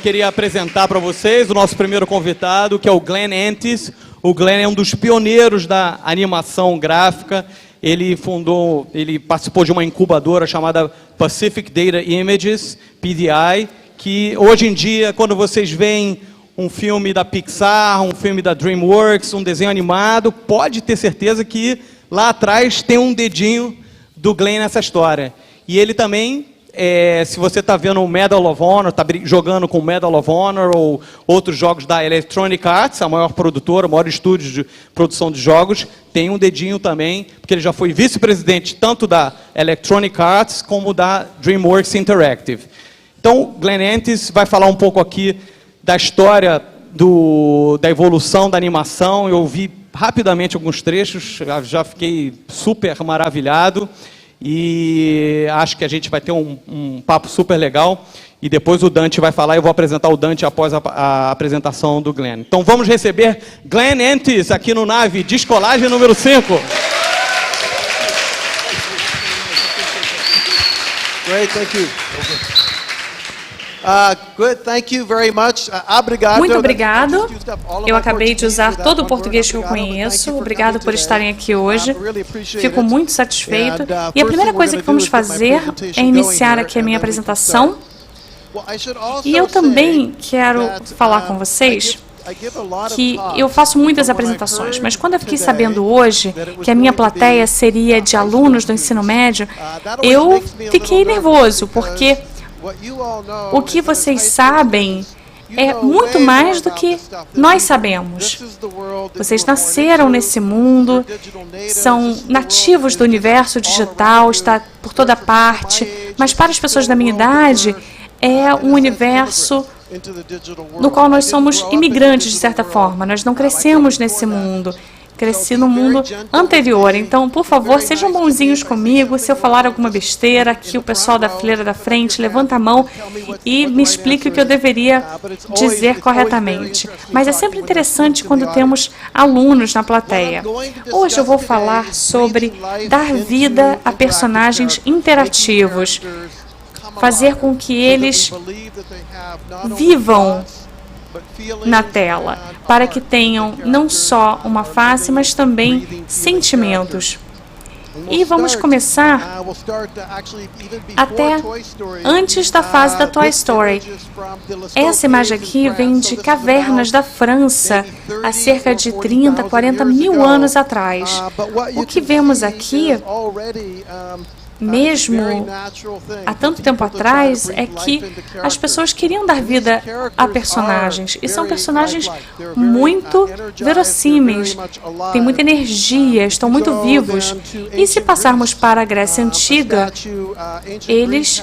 queria apresentar para vocês o nosso primeiro convidado, que é o Glenn Anthes. O Glenn é um dos pioneiros da animação gráfica. Ele participou de uma incubadora chamada Pacific Data Images, PDI, que hoje em dia, quando vocês veem um filme da Pixar, um filme da DreamWorks, um desenho animado, pode ter certeza que lá atrás tem um dedinho do Glenn nessa história. E ele também, se você está vendo o Medal of Honor, está jogando com o Medal of Honor ou outros jogos da Electronic Arts, a maior produtora, o maior estúdio de produção de jogos, tem um dedinho também, porque ele já foi vice-presidente tanto da Electronic Arts como da DreamWorks Interactive. Então, Glenn Anthes vai falar um pouco aqui da história da evolução da animação. Eu vi rapidamente alguns trechos, já fiquei super maravilhado e acho que a gente vai ter um papo super legal. E depois o Dante vai falar, eu vou apresentar o Dante após a apresentação do Glenn. Então vamos receber Glenn Anthes aqui no Nave Descolagem número 5. Great, thank you. Good, thank you very much. Obrigado. Muito obrigado. Eu acabei de usar todo o português que eu conheço. Obrigado por estarem aqui hoje. Fico muito satisfeito. E a primeira coisa que vamos fazer é iniciar aqui a minha apresentação. E eu também quero falar com vocês que eu faço muitas apresentações, mas quando eu fiquei sabendo hoje que a minha plateia seria de alunos do ensino médio, eu fiquei nervoso, porque o que vocês sabem é muito mais do que nós sabemos. Vocês nasceram nesse mundo, são nativos do universo digital, está por toda parte, mas para as pessoas da minha idade, é um universo no qual nós somos imigrantes, de certa forma. Nós não crescemos nesse mundo. Cresci no mundo anterior. Então, por favor, sejam bonzinhos comigo. Se eu falar alguma besteira, aqui o pessoal da fileira da frente levanta a mão e me explique o que eu deveria dizer corretamente. Mas é sempre interessante quando temos alunos na plateia. Hoje eu vou falar sobre dar vida a personagens interativos. Fazer com que eles vivam na tela, para que tenham não só uma face, mas também sentimentos. E vamos começar até antes da fase da Toy Story. Essa imagem aqui vem de cavernas da França, há cerca de 30, 40 mil anos atrás. O que vemos aqui, mesmo há tanto tempo atrás, é que as pessoas queriam dar vida a personagens. E são personagens muito verossímeis, têm muita energia, estão muito vivos. E se passarmos para a Grécia Antiga, eles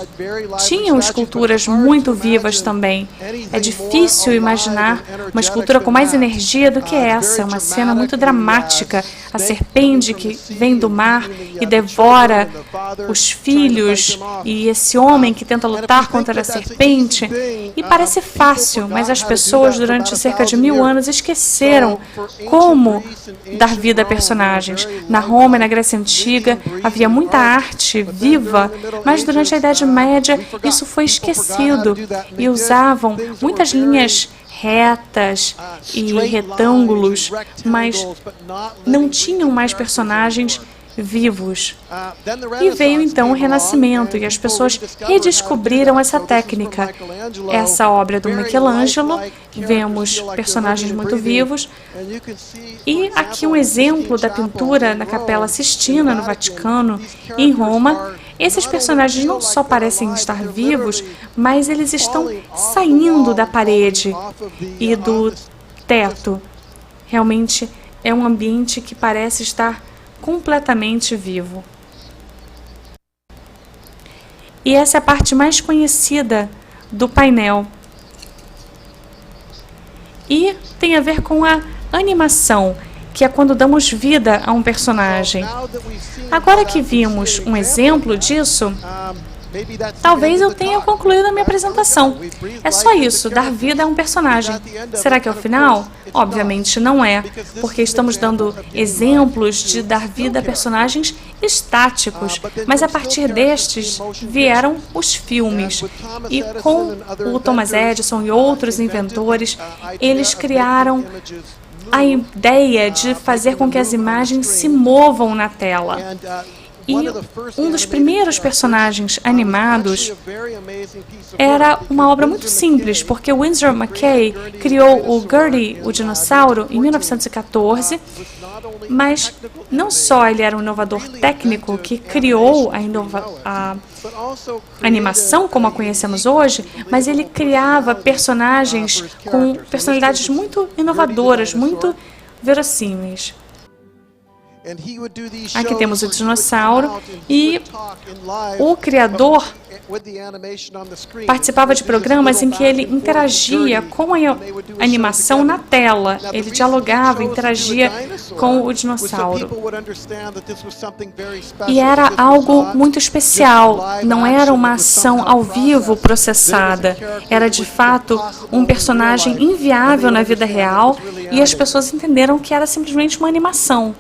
tinham esculturas muito vivas também. É difícil imaginar uma escultura com mais energia do que essa. É uma cena muito dramática. A serpente que vem do mar e devora os filhos, e esse homem que tenta lutar contra a serpente. E parece fácil, mas as pessoas durante cerca de 1000 anos esqueceram como dar vida a personagens. Na Roma e na Grécia Antiga havia muita arte viva, mas durante a Idade Média isso foi esquecido e usavam muitas linhas retas e retângulos, mas não tinham mais personagens vivos. E veio então o Renascimento, e as pessoas redescobriram essa técnica. Essa obra do Michelangelo, vemos personagens muito vivos, e aqui um exemplo da pintura na Capela Sistina, no Vaticano, em Roma. Esses personagens não só parecem estar vivos, mas eles estão saindo da parede e do teto. Realmente é um ambiente que parece estar completamente vivo. E essa é a parte mais conhecida do painel. E tem a ver com a animação, que é quando damos vida a um personagem. Agora que vimos um exemplo disso, Talvez eu tenha concluído a minha apresentação. É só isso, dar vida a um personagem. Será que é o final? Obviamente não é, porque estamos dando exemplos de dar vida a personagens estáticos, mas a partir destes vieram os filmes. E com o Thomas Edison e outros inventores, eles criaram a ideia de fazer com que as imagens se movam na tela. E um dos primeiros personagens animados era uma obra muito simples, porque Winsor McCay criou o Gertie, o dinossauro, em 1914, mas não só ele era um inovador técnico que criou a animação como a conhecemos hoje, mas ele criava personagens com personalidades muito inovadoras, muito verossímeis. Aqui temos o dinossauro e o criador participava de programas em que ele interagia com a animação na tela. Ele dialogava, interagia com o dinossauro. E era algo muito especial. Não era uma ação ao vivo processada. Era, de fato, um personagem inviável na vida real e as pessoas entenderam que era simplesmente uma animação.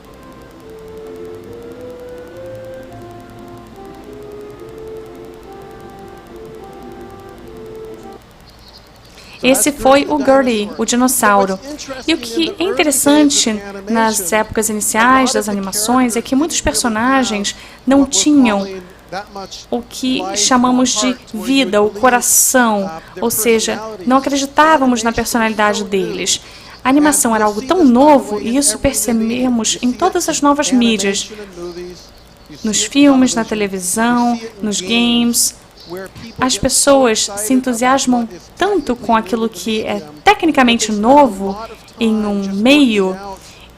Esse foi o Gertie, o dinossauro. E o que é interessante nas épocas iniciais das animações é que muitos personagens não tinham o que chamamos de vida, o coração, ou seja, não acreditávamos na personalidade deles. A animação era algo tão novo e isso percebemos em todas as novas mídias, nos filmes, na televisão, nos games. As pessoas se entusiasmam tanto com aquilo que é tecnicamente novo em um meio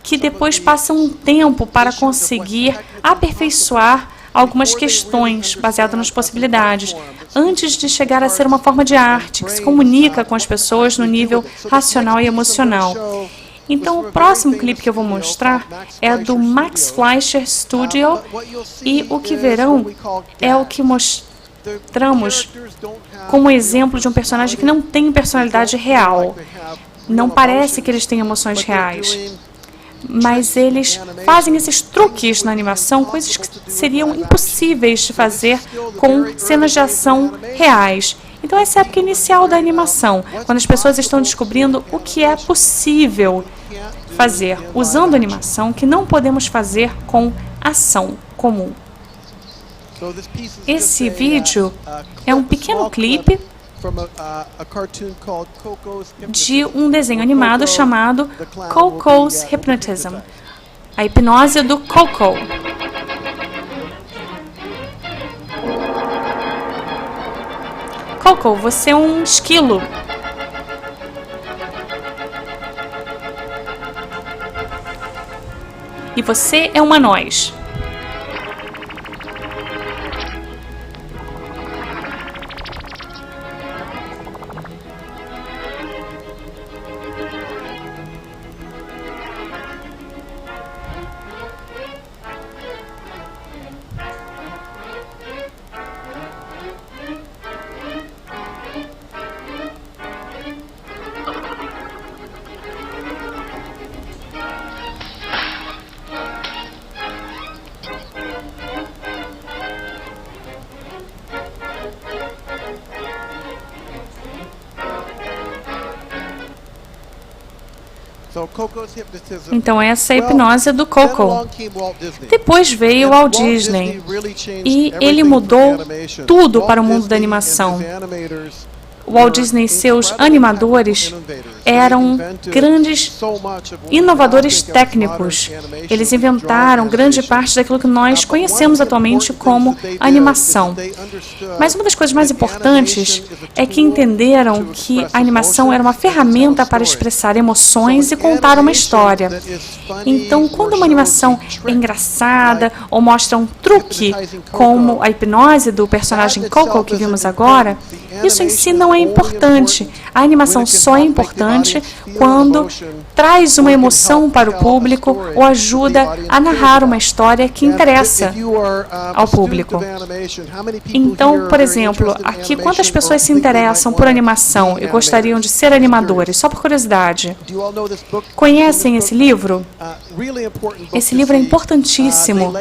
que depois passam um tempo para conseguir aperfeiçoar algumas questões baseadas nas possibilidades, antes de chegar a ser uma forma de arte que se comunica com as pessoas no nível racional e emocional. Então, o próximo clipe que eu vou mostrar é do Max Fleischer Studio e o que verão é o que mostramos como exemplo de um personagem que não tem personalidade real. Não parece que eles têm emoções reais. Mas eles fazem esses truques na animação, coisas que seriam impossíveis de fazer com cenas de ação reais. Então essa é a época inicial da animação, quando as pessoas estão descobrindo o que é possível fazer usando animação que não podemos fazer com ação comum. Esse vídeo é um pequeno clipe de um desenho animado chamado Coco's Hypnotism, a hipnose do Coco. Coco, você é um esquilo. E você é uma noz. Então essa é a hipnose do Coco. Depois veio o Walt Disney e ele mudou tudo para o mundo da animação. O Walt Disney e seus animadores eram grandes inovadores técnicos. Eles inventaram grande parte daquilo que nós conhecemos atualmente como animação. Mas uma das coisas mais importantes é que entenderam que a animação era uma ferramenta para expressar emoções e contar uma história. Então, quando uma animação é engraçada ou mostra um truque, como a hipnose do personagem Coco que vimos agora, isso em si não é importante. A animação só é importante interessante quando traz uma emoção para o público ou ajuda a narrar uma história que interessa ao público. Então, por exemplo, aqui quantas pessoas se interessam por animação e gostariam de ser animadores? Só por curiosidade. Conhecem esse livro? Esse livro é importantíssimo.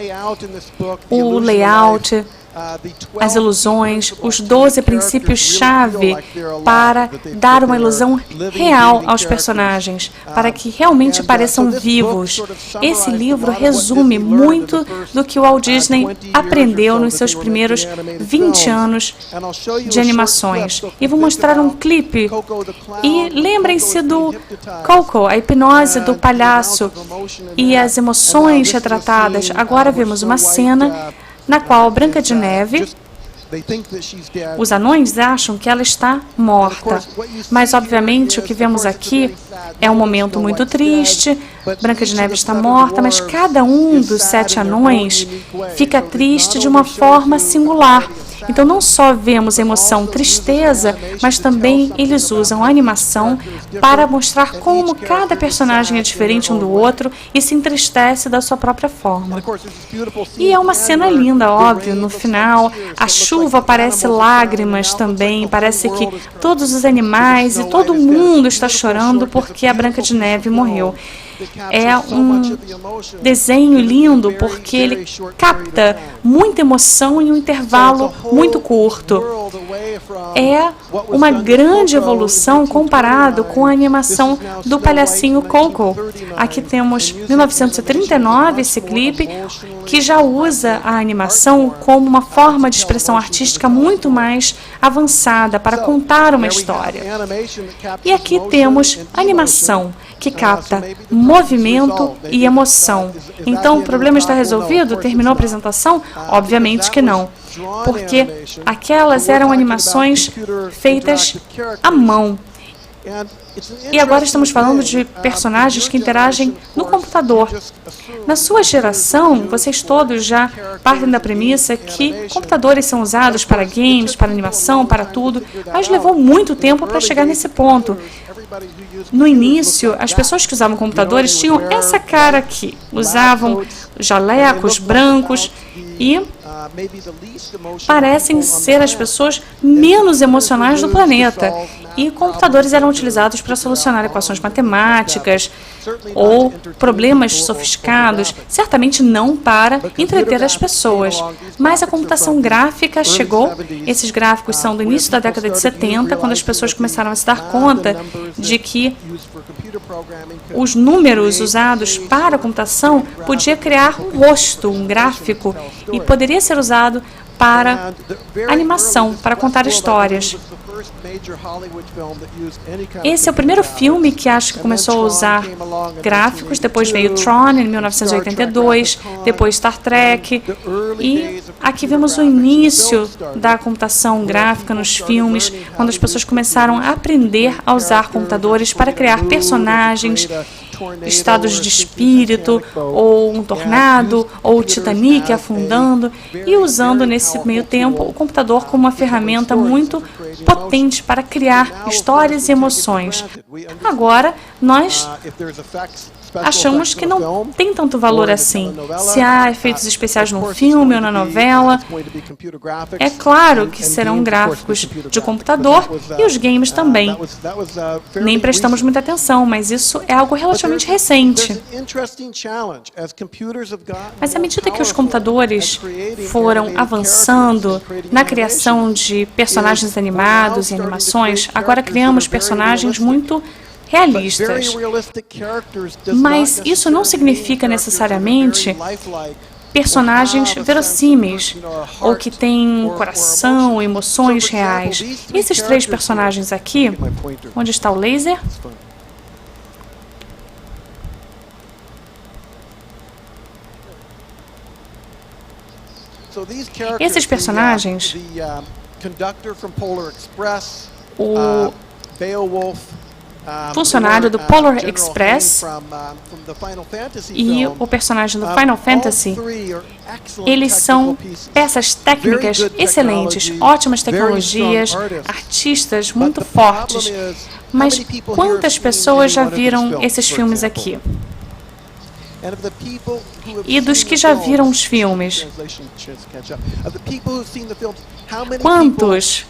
O layout, as ilusões, os 12 princípios-chave para dar uma ilusão real aos personagens, para que realmente pareçam vivos. Esse livro resume muito do que o Walt Disney aprendeu nos seus primeiros 20 anos de animações. E vou mostrar um clipe. E lembrem-se do Coco, a hipnose do palhaço e as emoções retratadas. Agora vemos uma cena na qual Branca de Neve, os anões acham que ela está morta. Mas, obviamente, o que vemos aqui é um momento muito triste. Branca de Neve está morta, mas cada um dos 7 anões fica triste de uma forma singular. Então, não só vemos emoção, tristeza, mas também eles usam a animação para mostrar como cada personagem é diferente um do outro e se entristece da sua própria forma. E é uma cena linda, óbvio. No final, a chuva parece lágrimas também, parece que todos os animais e todo mundo está chorando porque a Branca de Neve morreu. É um desenho lindo porque ele capta muita emoção em um intervalo muito curto. É uma grande evolução comparado com a animação do palhacinho Coco. Aqui temos 1939, esse clipe, que já usa a animação como uma forma de expressão artística muito mais avançada para contar uma história. E aqui temos animação, que capta movimento e emoção. Então, o problema está resolvido? Terminou a apresentação? Obviamente que não, porque aquelas eram animações feitas à mão. E agora estamos falando de personagens que interagem no computador. Na sua geração, vocês todos já partem da premissa que computadores são usados para games, para animação, para tudo, mas levou muito tempo para chegar nesse ponto. No início, as pessoas que usavam computadores tinham essa cara aqui. Usavam jalecos brancos e parecem ser as pessoas menos emocionais do planeta. E computadores eram utilizados para solucionar equações matemáticas ou problemas sofisticados, certamente não para entreter as pessoas. Mas a computação gráfica chegou, esses gráficos são do início da década de 70, quando as pessoas começaram a se dar conta de que os números usados para a computação podia criar um rosto, um gráfico, e poderia ser usado para animação, para contar histórias. Esse é o primeiro filme que acho que começou a usar gráficos, depois veio Tron, em 1982, depois Star Trek, e aqui vemos o início da computação gráfica nos filmes, quando as pessoas começaram a aprender a usar computadores para criar personagens, estados de espírito, ou um tornado, ou o Titanic afundando, e usando nesse meio tempo o computador como uma ferramenta muito potente para criar histórias e emoções. Agora, nós achamos que não tem tanto valor assim. Se há efeitos especiais num filme ou na novela, é claro que serão gráficos de computador e os games também. Nem prestamos muita atenção, mas isso é algo relativamente recente. Mas à medida que os computadores foram avançando na criação de personagens animados e animações, agora criamos personagens muito realistas. Mas isso não significa necessariamente personagens verossímeis, ou que têm coração, emoções reais. E esses 3 personagens aqui, onde está o laser? Esses personagens, o funcionário do Polar Express e o personagem do Final Fantasy, eles são peças técnicas excelentes, ótimas tecnologias, artistas muito fortes. Mas quantas pessoas já viram esses filmes aqui? E dos que já viram os filmes, quantos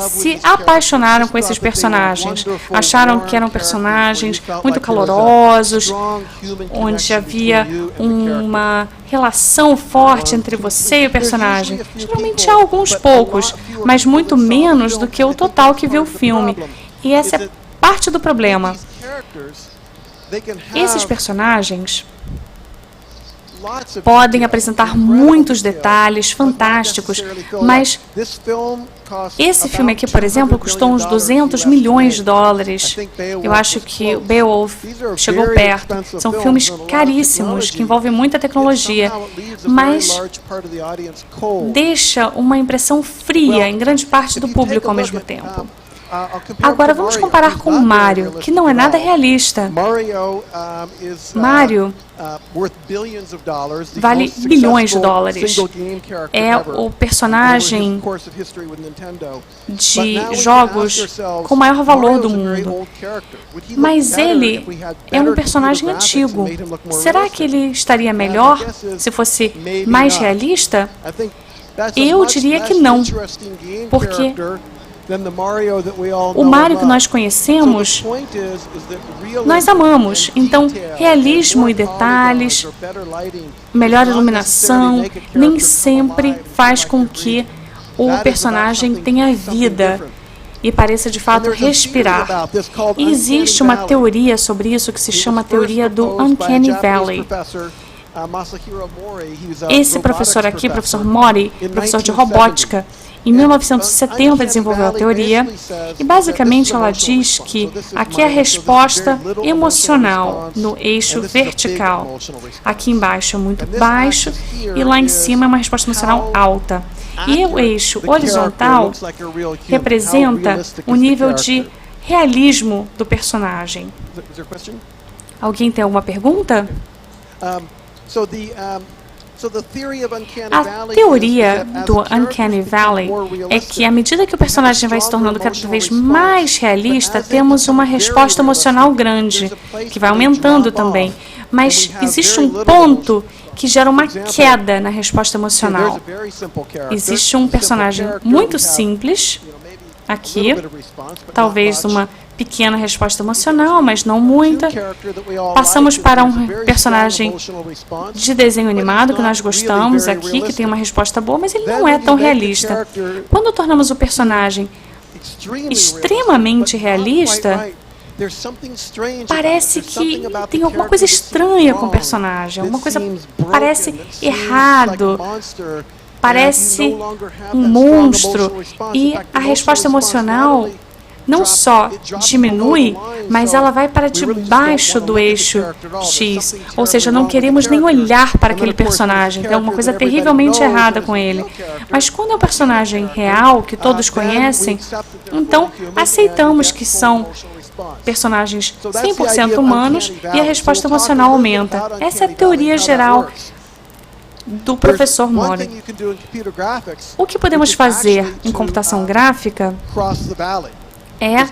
se apaixonaram com esses personagens? Acharam que eram personagens muito calorosos, onde havia uma relação forte entre você e o personagem? Geralmente há alguns poucos, mas muito menos do que o total que viu o filme. E essa é parte do problema. Esses personagens podem apresentar muitos detalhes fantásticos, mas esse filme aqui, por exemplo, custou uns 200 milhões de dólares. Eu acho que o Beowulf chegou perto. São filmes caríssimos, que envolvem muita tecnologia, mas deixa uma impressão fria em grande parte do público ao mesmo tempo. Agora vamos comparar com Mario, que não é nada realista. Mario vale bilhões de dólares. É o personagem de jogos com maior valor do mundo. Mas ele é um personagem antigo. Será que ele estaria melhor se fosse mais realista? Eu diria que não, porque o Mario que nós conhecemos, nós amamos. Então, realismo e detalhes, melhor iluminação, nem sempre faz com que o personagem tenha vida e pareça de fato respirar. E existe uma teoria sobre isso que se chama a teoria do Uncanny Valley. Esse professor aqui, professor Mori, professor de robótica, em 1970 desenvolveu a teoria e basicamente ela diz que aqui é a resposta emocional no eixo vertical. Aqui embaixo é muito baixo e lá em cima é uma resposta emocional alta. E o eixo horizontal representa o nível de realismo do personagem. Alguém tem alguma pergunta? A teoria do Uncanny Valley é que, à medida que o personagem vai se tornando cada vez mais realista, temos uma resposta emocional grande, que vai aumentando também. Mas existe um ponto que gera uma queda na resposta emocional. Existe um personagem muito simples, aqui, talvez uma pequena resposta emocional, mas não muita. Passamos para um personagem de desenho animado que nós gostamos aqui, que tem uma resposta boa, mas ele não é tão realista. Quando tornamos o personagem extremamente realista, parece que tem alguma coisa estranha com o personagem, alguma coisa parece errado. Parece um monstro e a resposta emocional não só diminui, mas ela vai para debaixo do eixo X. Ou seja, não queremos nem olhar para aquele personagem. Tem alguma coisa terrivelmente errada com ele. Mas quando é um personagem real, que todos conhecem, então aceitamos que são personagens 100% humanos e a resposta emocional aumenta. Essa é a teoria geral do professor Mori. O que podemos fazer em computação gráfica é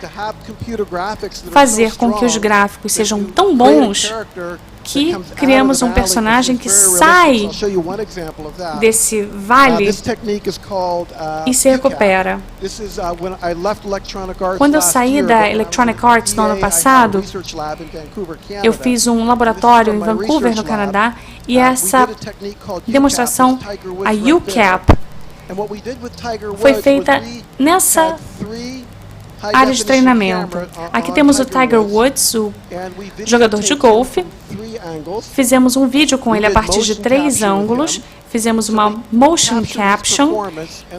fazer com que os gráficos sejam tão bons que criamos um personagem que sai desse vale e se recupera. Quando eu saí da Electronic Arts no ano passado, eu fiz um laboratório em Vancouver, no Canadá, e essa demonstração, a UCAP, foi feita nessa área de treinamento. Aqui temos o Tiger Woods, o jogador de golfe. Fizemos um vídeo com ele a partir de 3 ângulos, fizemos uma motion caption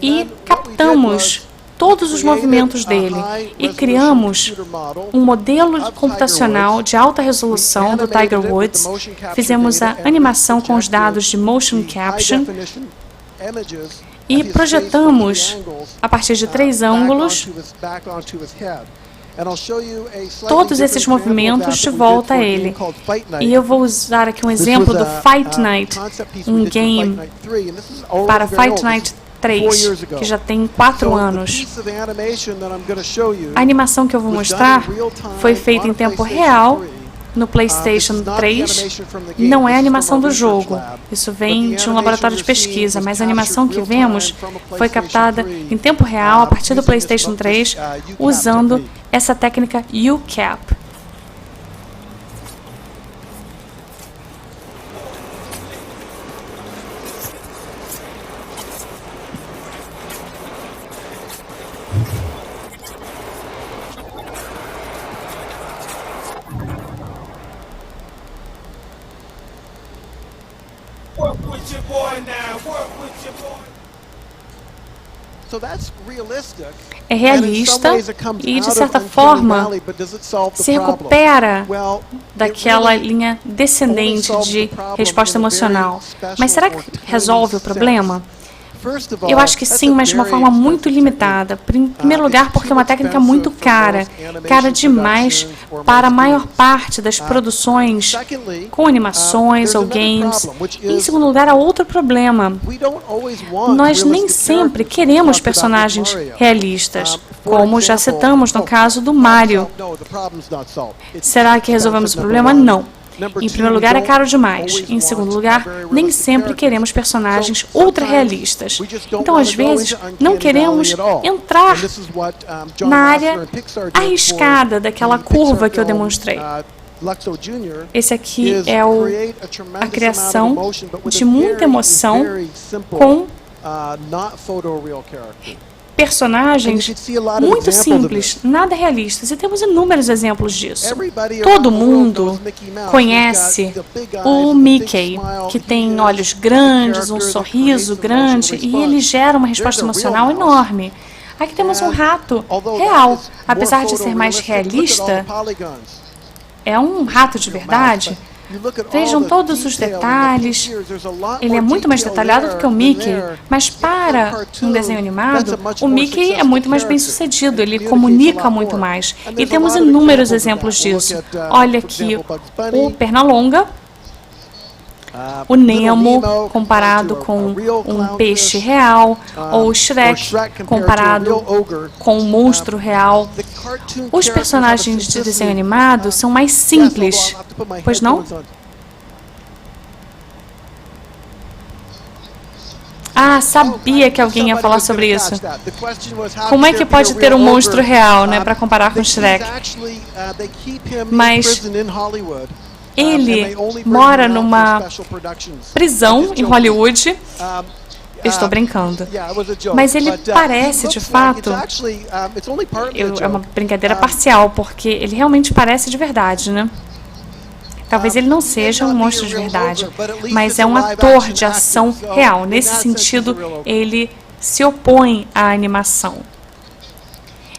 e captamos todos os movimentos dele e criamos um modelo computacional de alta resolução do Tiger Woods. Fizemos a animação com os dados de motion caption e projetamos, a partir de 3 ângulos, todos esses movimentos de volta a ele. E eu vou usar aqui um exemplo do Fight Night, um game para Fight Night 3, que já tem 4 anos. A animação que eu vou mostrar foi feita em tempo real no PlayStation 3. Não é a animação do jogo, isso vem de um laboratório de pesquisa, mas a animação que vemos foi captada em tempo real a partir do PlayStation 3 usando essa técnica UCAP. É realista e, de certa forma, se recupera daquela linha descendente de resposta emocional. Mas será que resolve o problema? Eu acho que sim, mas de uma forma muito limitada. Em primeiro lugar, porque é uma técnica muito cara demais para a maior parte das produções com animações ou games. E, em segundo lugar, há outro problema. Nós nem sempre queremos personagens realistas, como já citamos no caso do Mario. Será que resolvemos o problema? Não. Em primeiro lugar, é caro demais. Em segundo lugar, nem sempre queremos personagens ultra-realistas. Então, às vezes, não queremos entrar na área arriscada daquela curva que eu demonstrei. Esse aqui é a criação de muita emoção com personagens muito simples, nada realistas, e temos inúmeros exemplos disso. Todo mundo conhece o Mickey, que tem olhos grandes, um sorriso grande, e ele gera uma resposta emocional enorme. Aqui temos um rato real, apesar de ser mais realista, é um rato de verdade. Vejam todos os detalhes, ele é muito mais detalhado do que o Mickey, mas para um desenho animado, o Mickey é muito mais bem sucedido, ele comunica muito mais. E temos inúmeros exemplos disso. Olha aqui o Pernalonga, o Nemo comparado com um peixe real, ou o Shrek comparado com um monstro real. Os personagens de desenho animado são mais simples, pois não? Ah, sabia que alguém ia falar sobre isso. Como é que pode ter um monstro real, né, para comparar com o Shrek? Mas ele mora numa prisão em Hollywood. Estou brincando. Mas ele parece, de fato, é uma brincadeira parcial, porque ele realmente parece de verdade, né? Talvez ele não seja um monstro de verdade, mas é um ator de ação real. Nesse sentido, ele se opõe à animação.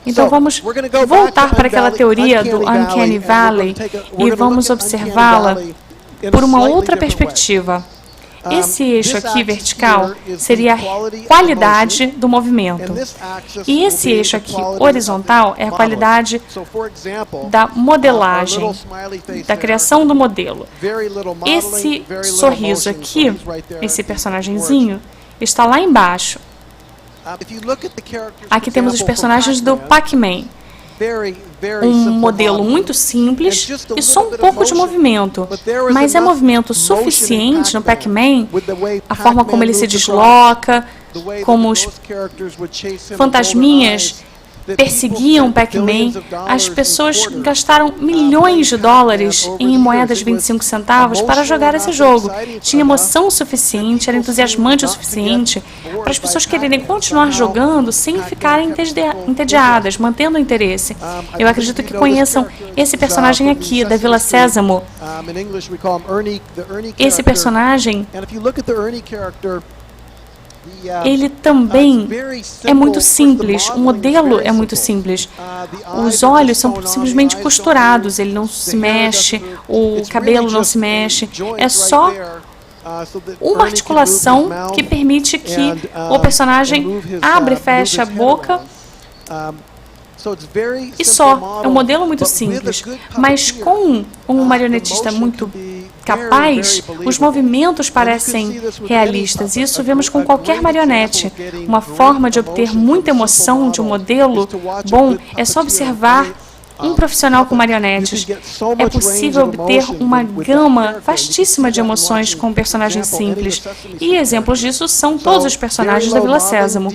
Então vamos voltar para aquela teoria do Uncanny Valley e vamos observá-la por uma outra perspectiva. Esse eixo aqui vertical seria a qualidade do movimento. E esse eixo aqui horizontal é a qualidade da modelagem, da criação do modelo. Esse sorriso aqui, esse personagenzinho, está lá embaixo. Aqui temos os personagens do Pac-Man. Um modelo muito simples e só um pouco de movimento, mas é movimento suficiente no Pac-Man, a forma como ele se desloca, como os fantasminhas perseguiam Pac-Man. As pessoas gastaram milhões de dólares em moedas de 25 centavos para jogar esse jogo. Tinha emoção suficiente, era entusiasmante o suficiente para as pessoas quererem continuar jogando sem ficarem entediadas, mantendo o interesse. Eu acredito que conheçam esse personagem aqui, da Vila Sésamo. Esse personagem, ele também é muito simples, o modelo é muito simples. Os olhos são simplesmente costurados, ele não se mexe, o cabelo não se mexe, é só uma articulação que permite que o personagem abra e feche a boca E só, é um modelo muito simples, mas com um marionetista muito capaz, os movimentos parecem realistas. Isso vemos com qualquer marionete. Uma forma de obter muita emoção de um modelo bom é só observar um profissional com marionetes. É possível obter uma gama vastíssima de emoções com um personagem simples. E exemplos disso são todos os personagens da Vila Sésamo.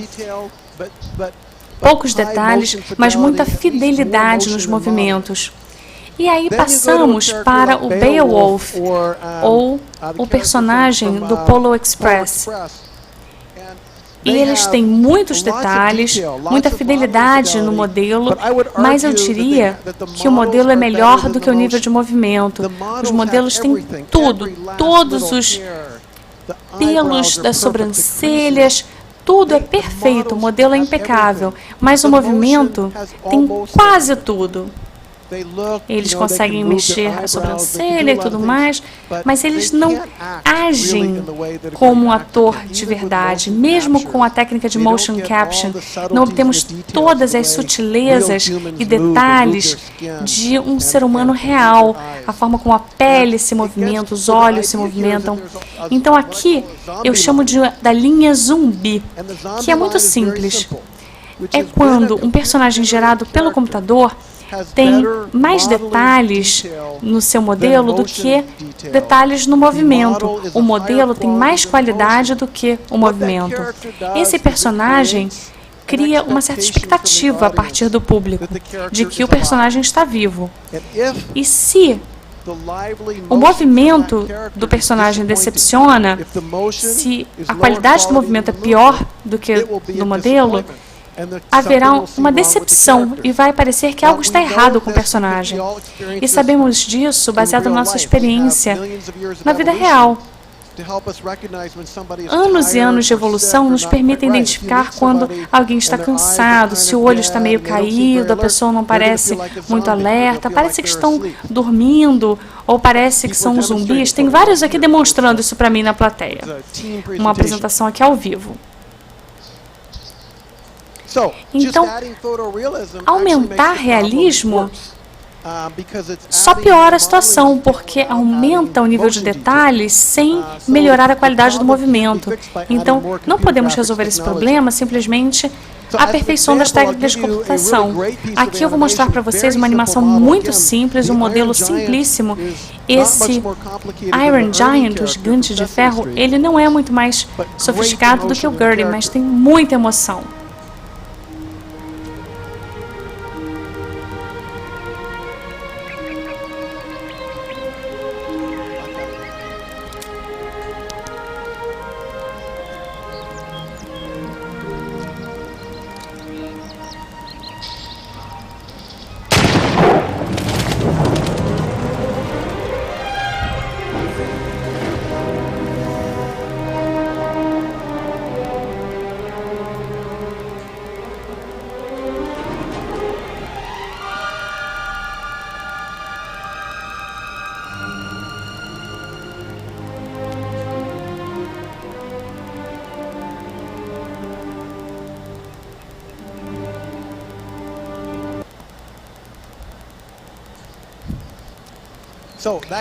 Poucos detalhes, mas muita fidelidade nos movimentos. E aí passamos para o Beowulf, ou o personagem do Polo Express. E eles têm muitos detalhes, muita fidelidade no modelo, mas eu diria que o modelo é melhor do que o nível de movimento. Os modelos têm tudo, todos os pelos das sobrancelhas, tudo é perfeito, o modelo é impecável, mas o movimento tem quase tudo. Eles conseguem mexer a sobrancelha e tudo mais, mas eles não agem como um ator de verdade. Mesmo com a técnica de motion caption, não obtemos todas as sutilezas e detalhes de um ser humano real, a forma como a pele se movimenta, os olhos se movimentam. Então aqui eu chamo da linha zumbi, que é muito simples. É quando um personagem gerado pelo computador tem mais detalhes no seu modelo do que detalhes no movimento. O modelo tem mais qualidade do que o movimento. Esse personagem cria uma certa expectativa a partir do público de que o personagem está vivo. E se o movimento do personagem decepciona, se a qualidade do movimento é pior do que do modelo, haverá uma decepção e vai parecer que algo está errado com o personagem. E sabemos disso baseado na nossa experiência na vida real. Anos e anos de evolução nos permitem identificar quando alguém está cansado, se o olho está meio caído, a pessoa não parece muito alerta, parece que estão dormindo ou parece que são zumbis. Tem vários aqui demonstrando isso para mim na plateia. Uma apresentação aqui ao vivo. Então, aumentar realismo só piora a situação, porque aumenta o nível de detalhes sem melhorar a qualidade do movimento. Então, não podemos resolver esse problema simplesmente aperfeiçoando as técnicas de computação. Aqui eu vou mostrar para vocês uma animação muito simples, um modelo simplíssimo. Esse Iron Giant, o gigante de ferro, ele não é muito mais sofisticado do que o Gertie, mas tem muita emoção.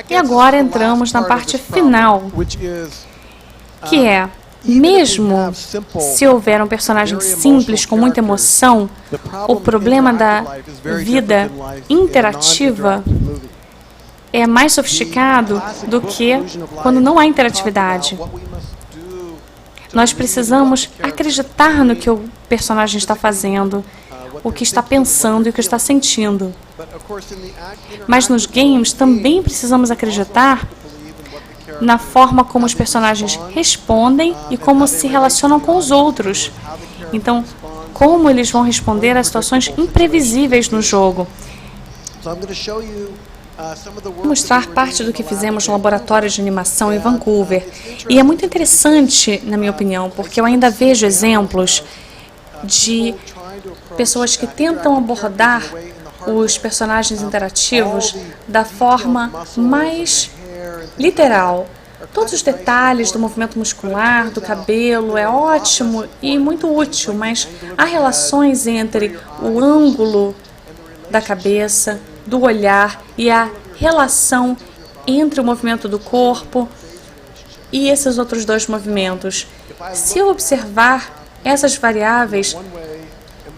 E agora entramos na parte final, que é, mesmo se houver um personagem simples com muita emoção, o problema da vida interativa é mais sofisticado do que quando não há interatividade. Nós precisamos acreditar no que o personagem está fazendo, o que está pensando e o que está sentindo. Mas nos games também precisamos acreditar na forma como os personagens respondem e como se relacionam com os outros. Então, como eles vão responder a situações imprevisíveis no jogo. Vou mostrar parte do que fizemos no laboratório de animação em Vancouver. E é muito interessante, na minha opinião, porque eu ainda vejo exemplos de pessoas que tentam abordar os personagens interativos da forma mais literal. Todos os detalhes do movimento muscular, do cabelo, é ótimo e muito útil, mas há relações entre o ângulo da cabeça, do olhar e a relação entre o movimento do corpo e esses outros dois movimentos. Se eu observar essas variáveis,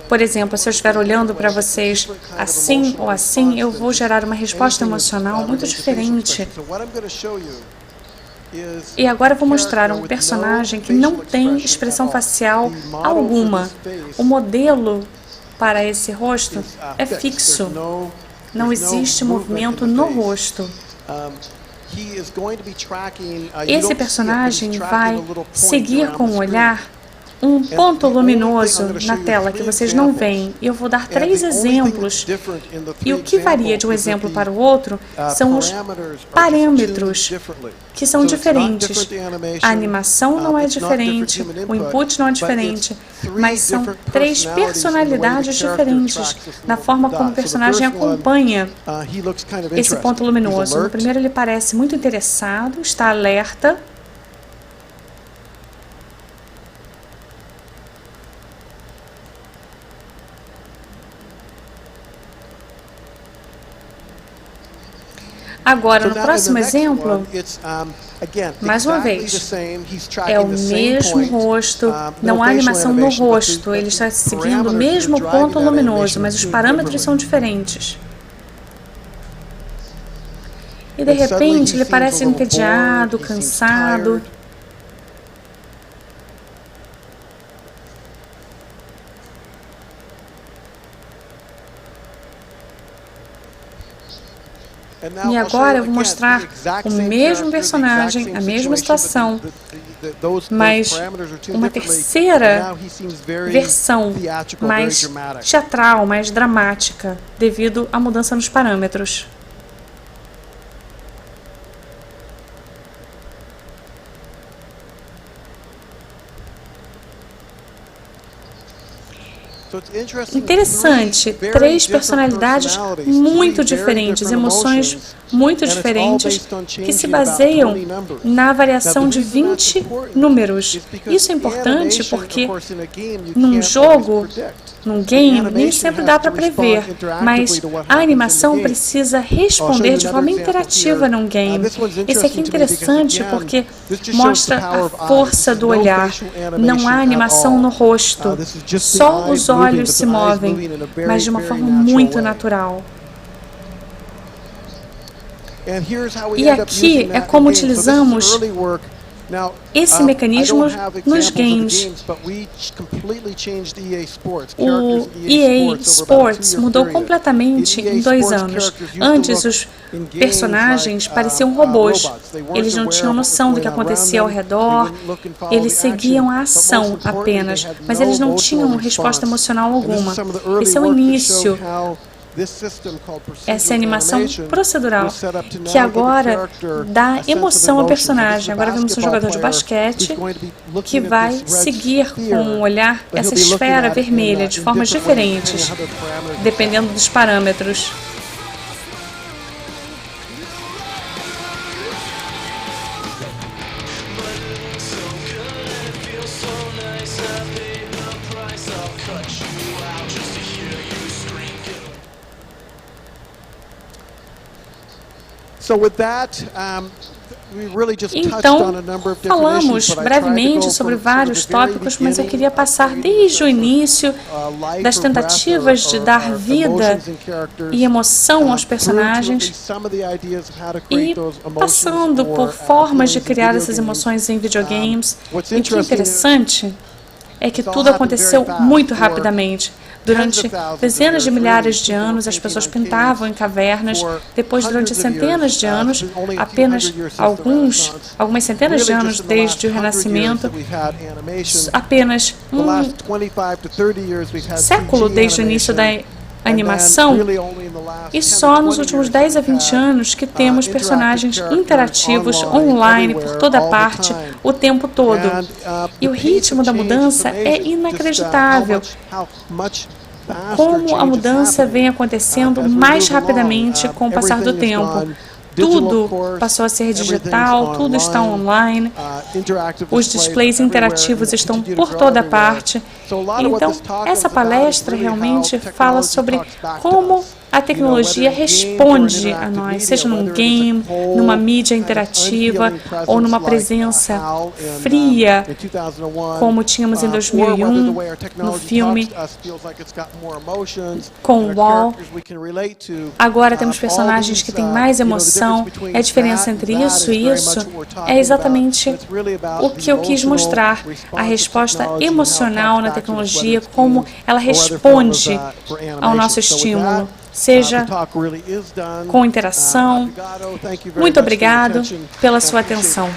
por exemplo, se eu estiver olhando para vocês assim ou assim, eu vou gerar uma resposta emocional muito diferente. E agora eu vou mostrar um personagem que não tem expressão facial alguma. O modelo para esse rosto é fixo. Não existe movimento no rosto. Esse personagem vai seguir com o olhar um ponto luminoso na tela que vocês não veem. E eu vou dar 3 exemplos. E o que varia de um exemplo para o outro são os parâmetros que são diferentes. A animação não é diferente, o input não é diferente, mas são 3 personalidades diferentes na forma como o personagem acompanha esse ponto luminoso. No primeiro, ele parece muito interessado, está alerta. Agora, no próximo exemplo, mais uma vez, é o mesmo rosto, não há animação no rosto, ele está seguindo o mesmo ponto luminoso, mas os parâmetros são diferentes. E de repente, ele parece entediado, cansado. E agora eu vou mostrar o mesmo personagem, a mesma situação, mas uma terceira versão mais teatral, mais dramática, devido à mudança nos parâmetros. Interessante, 3 personalidades muito diferentes, emoções muito diferentes, que se baseiam na variação de 20 números. Isso é importante porque num jogo, num game, nem sempre dá para prever, mas a animação precisa responder de forma interativa num game. Esse aqui é interessante porque mostra a força do olhar. Não há animação no rosto, só os olhos se movem, mas de uma forma muito natural. E aqui é como utilizamos esse mecanismo nos games. O EA Sports mudou completamente em 2 anos. Antes, os personagens pareciam robôs. Eles não tinham noção do que acontecia ao redor, eles seguiam a ação apenas, mas eles não tinham resposta emocional alguma. Esse é o início. Essa é a animação procedural, que agora dá emoção ao personagem. Agora vemos um jogador de basquete que vai seguir com o olhar essa esfera vermelha de formas diferentes, dependendo dos parâmetros. Então, falamos brevemente sobre vários tópicos, mas eu queria passar desde o início das tentativas de dar vida e emoção aos personagens e passando por formas de criar essas emoções em videogames. E o que é interessante é que tudo aconteceu muito rapidamente. Durante dezenas de milhares de anos, as pessoas pintavam em cavernas. Depois, durante centenas de anos, apenas algumas centenas de anos desde o Renascimento, apenas um século desde o início da animação, e só nos últimos 10 a 20 anos que temos personagens interativos online por toda parte, o tempo todo. E o ritmo da mudança é inacreditável. Como a mudança vem acontecendo mais rapidamente com o passar do tempo. tudo passou a ser digital, tudo está online, os displays interativos estão por toda parte. Então, essa palestra realmente fala sobre como a tecnologia responde a nós, seja num game, numa mídia interativa ou numa presença fria, como tínhamos em 2001 no filme com Wall. Agora temos personagens que têm mais emoção. A diferença entre isso e isso é exatamente o que eu quis mostrar, a resposta emocional na tecnologia, como ela responde ao nosso estímulo, seja com interação. Muito obrigado pela sua atenção.